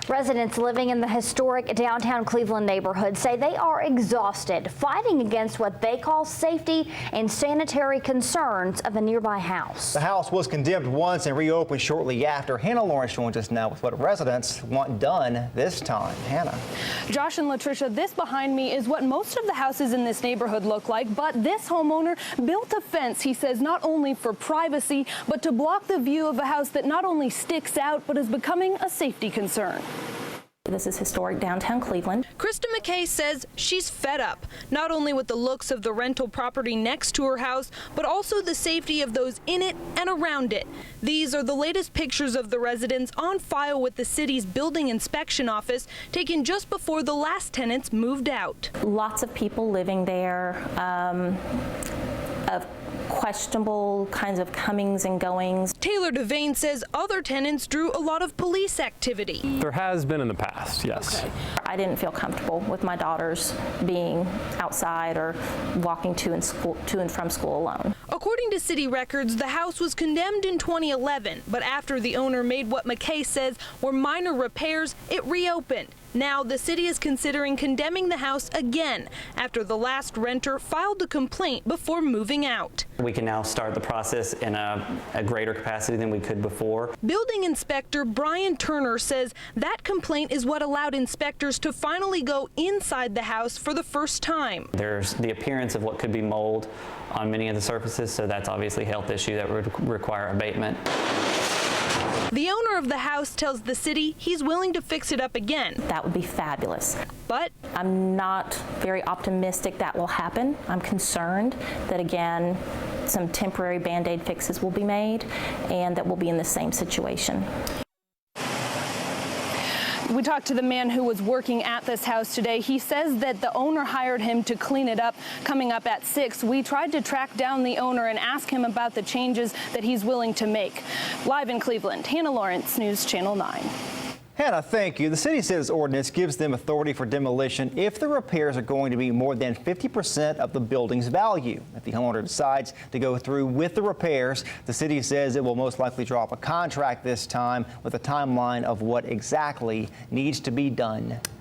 Residents living in the historic downtown Cleveland neighborhood say they are exhausted fighting against what they call safety and sanitary concerns of a nearby house. The house was condemned once and reopened shortly after. Hannah Lawrence joins us now with what residents want done this time. Hannah. Josh and Latricia, this behind me is what most of the houses in this neighborhood look like, but this homeowner built a fence, he says, not only for privacy, but to block the view of a house that not only sticks out, but is becoming a safety concern. This is historic downtown Cleveland. Krista McKay says she's fed up, not only with the looks of the rental property next to her house, but also the safety of those in it and around it. These are the latest pictures of the residents on file with the city's building inspection office, taken just before the last tenants moved out. Lots of people living there, of questionable kinds of comings and goings. Taylor Devane says other tenants drew a lot of police activity. There has been in the past, yes. Okay. I didn't feel comfortable with my daughters being outside or walking to and from school alone. According to city records, the house was condemned in 2011, but after the owner made what McKay says were minor repairs, it reopened. Now the city is considering condemning the house again after the last renter filed a complaint before moving out. We can now start the process in a greater capacity than we could before. Building inspector Brian Turner says that complaint is what allowed inspectors to finally go inside the house for the first time. There's the appearance of what could be mold on many of the surfaces, so that's obviously a health issue that would require abatement. The owner of the house tells the city he's willing to fix it up again. That would be fabulous. But I'm not very optimistic that will happen. I'm concerned that, again, some temporary Band-Aid fixes will be made and that we'll be in the same situation. We talked to the man who was working at this house today. He says that the owner hired him to clean it up coming up at 6. We tried to track down the owner and ask him about the changes that he's willing to make. Live in Cleveland, Hannah Lawrence, News Channel 9. Hannah, thank you. The city says ordinance gives them authority for demolition if the repairs are going to be more than 50% of the building's value. If the homeowner decides to go through with the repairs, the city says it will most likely draw up a contract this time with a timeline of what exactly needs to be done.